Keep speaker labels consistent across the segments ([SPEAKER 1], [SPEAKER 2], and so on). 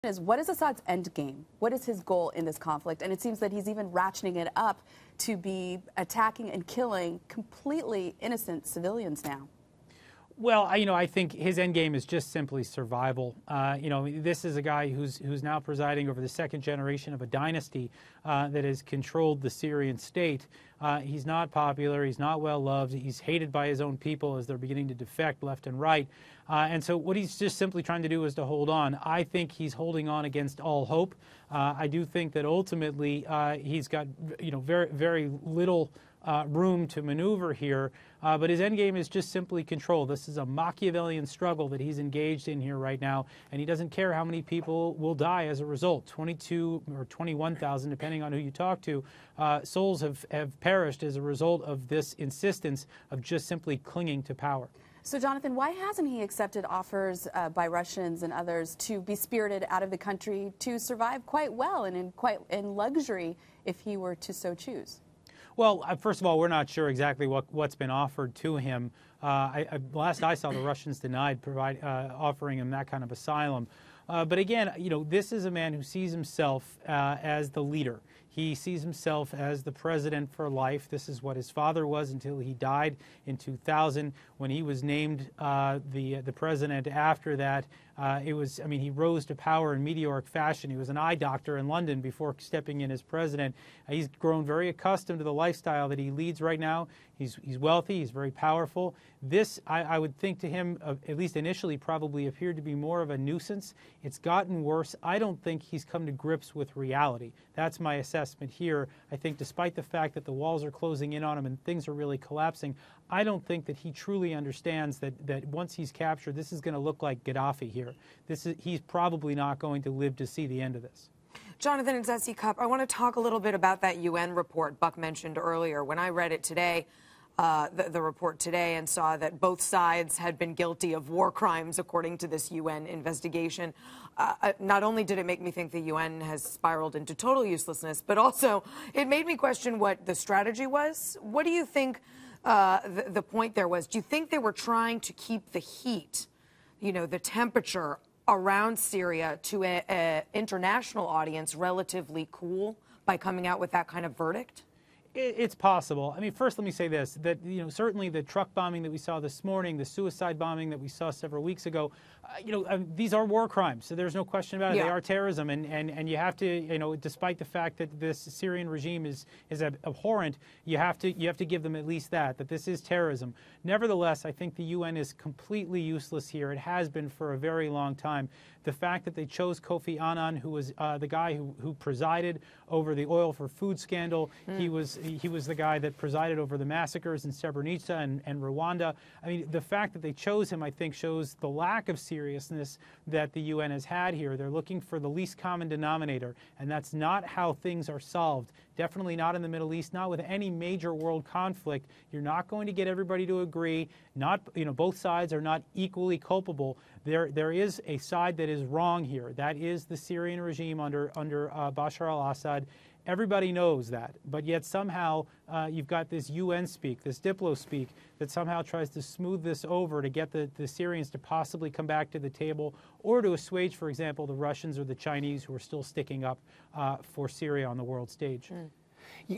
[SPEAKER 1] What is Assad's end game? What is his goal in this conflict? And it seems that he's even ratcheting it up to be attacking and killing completely innocent civilians now.
[SPEAKER 2] Well, I think his end game is just simply survival. This is a guy who's now presiding over the second generation of a dynasty that has controlled the Syrian state. He's not popular. He's not well loved. He's hated by his own people as they're beginning to defect left and right. And so what he's just simply trying to do is to hold on. I think he's holding on against all hope. I do think that ultimately he's got very, very little room to maneuver here, but his endgame is just simply control. This is a Machiavellian struggle that he's engaged in here right now, and he doesn't care how many people will die as a result. 22 or 21,000, depending on who you talk to, souls have perished as a result of this insistence of just simply clinging to power.
[SPEAKER 1] So, Jonathan, why hasn't he accepted offers by Russians and others to be spirited out of the country to survive quite well and in luxury if he were to so choose?
[SPEAKER 2] Well, first of all, we're not sure exactly what's been offered to him. Last I saw, the Russians denied offering him that kind of asylum. But again, this is a man who sees himself as the leader. He sees himself as the president for life. This is what his father was until he died in 2000. When he was named the president after that, he rose to power in meteoric fashion. He was an eye doctor in London before stepping in as president. He's grown very accustomed to the lifestyle that he leads right now. He's wealthy. He's very powerful. This, I would think, to him, at least initially, probably appeared to be more of a nuisance. It's gotten worse. I don't think he's come to grips with reality. That's my assessment here. I think despite the fact that the walls are closing in on him and things are really collapsing, I don't think that he truly understands that once he's captured, this is going to look like Gaddafi here. He's probably not going to live to see the end of this.
[SPEAKER 3] Jonathan and Zesty Cup, I want to talk a little bit about that UN report Buck mentioned earlier. When I read it today, the report today, and saw that both sides had been guilty of war crimes according to this UN investigation, not only did it make me think the UN has spiraled into total uselessness, but also it made me question what the strategy was. What do you think the point there was? Do you think they were trying to keep the heat, the temperature around Syria to an international audience relatively cool by coming out with that kind of verdict?
[SPEAKER 2] It's possible. First, let me say this, that, certainly the truck bombing that we saw this morning, the suicide bombing that we saw several weeks ago, these are war crimes. So there's no question about it. Yeah. They are terrorism. And you have to, despite the fact that this Syrian regime is abhorrent, you have to give them at least that this is terrorism. Nevertheless, I think the UN is completely useless here. It has been for a very long time. The fact that they chose Kofi Annan, who was the guy who presided over the oil for food scandal, he was the guy that presided over the massacres in Srebrenica and Rwanda. The fact that they chose him, I think, shows the lack of seriousness that the UN has had here. They're looking for the least common denominator, and that's not how things are solved. Definitely not in the Middle East, not with any major world conflict. You're not going to get everybody to agree. Both sides are not equally culpable. There is a side that is wrong here. That is the Syrian regime under Bashar al-Assad. Everybody knows that, but yet somehow you've got this UN speak, this Diplo speak, that somehow tries to smooth this over to get the Syrians to possibly come back to the table, or to assuage, for example, the Russians or the Chinese who are still sticking up for Syria on the world stage.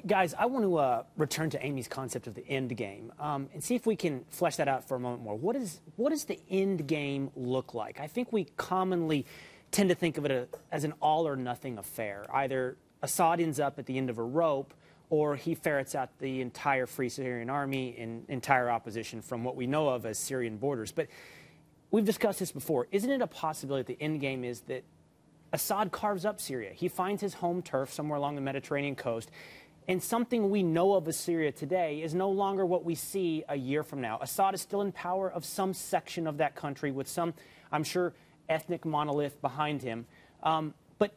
[SPEAKER 4] Guys, I want to return to Amy's concept of the end game and see if we can flesh that out for a moment more. What does the end game look like? I think we commonly tend to think of it as an all-or-nothing affair. Either Assad ends up at the end of a rope, or he ferrets out the entire Free Syrian Army in entire opposition from what we know of as Syrian borders. But we've discussed this before. Isn't it a possibility that the end game is that Assad carves up Syria? He finds his home turf somewhere along the Mediterranean coast, and something we know of as Syria today is no longer what we see a year from now. Assad is still in power of some section of that country with some, I'm sure, ethnic monolith behind him. But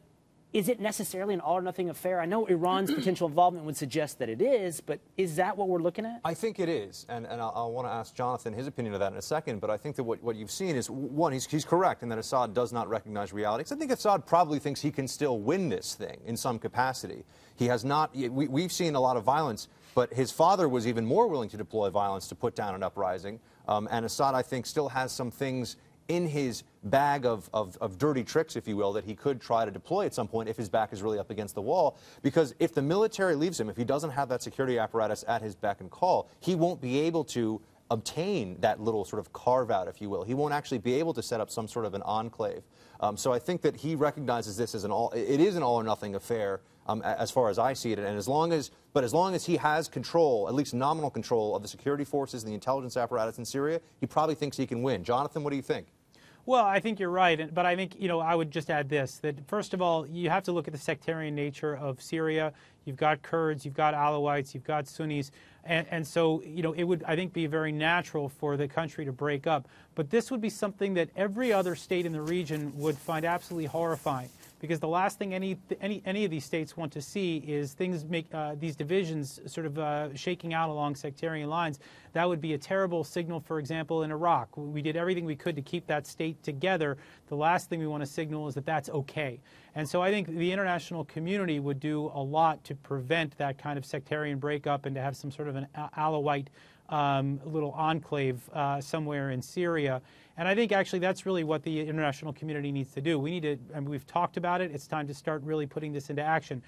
[SPEAKER 4] is it necessarily an all-or-nothing affair? I know Iran's potential involvement would suggest that it is, but is that what we're looking at?
[SPEAKER 5] I think it is, and I'll want to ask Jonathan his opinion of that in a second, but I think that what you've seen is, one, he's correct in that Assad does not recognize reality. I think Assad probably thinks he can still win this thing in some capacity. He has not, we've seen a lot of violence, but his father was even more willing to deploy violence to put down an uprising, and Assad, I think, still has some things in his bag of dirty tricks, if you will, that he could try to deploy at some point if his back is really up against the wall. Because if the military leaves him, if he doesn't have that security apparatus at his beck and call, he won't be able to obtain that little sort of carve-out, if you will. He won't actually be able to set up some sort of an enclave. So I think that he recognizes this as it is an all-or-nothing affair, as far as I see it. And as long as he has control, at least nominal control, of the security forces and the intelligence apparatus in Syria, he probably thinks he can win. Jonathan, what do you think?
[SPEAKER 2] Well, I think you're right, but I think, I would just add this, that first of all, you have to look at the sectarian nature of Syria. You've got Kurds, you've got Alawites, you've got Sunnis, and so, it would, I think, be very natural for the country to break up. But this would be something that every other state in the region would find absolutely horrifying, because the last thing any of these states want to see is things make these divisions sort of shaking out along sectarian lines. That would be a terrible signal, for example, in Iraq. We did everything we could to keep that state together. The last thing we want to signal is that that's okay. And so I think the international community would do a lot to prevent that kind of sectarian breakup and to have some sort of an Alawite little enclave somewhere in Syria. And I think actually that's really what the international community needs to do. We need to, I mean, we've talked about it, it's time to start really putting this into action.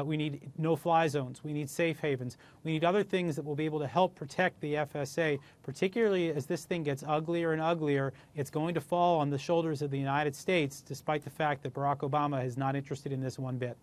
[SPEAKER 2] We need no-fly zones, we need safe havens, we need other things that will be able to help protect the FSA, particularly as this thing gets uglier and uglier. It's going to fall on the shoulders of the United States, despite the fact that Barack Obama is not interested in this one bit.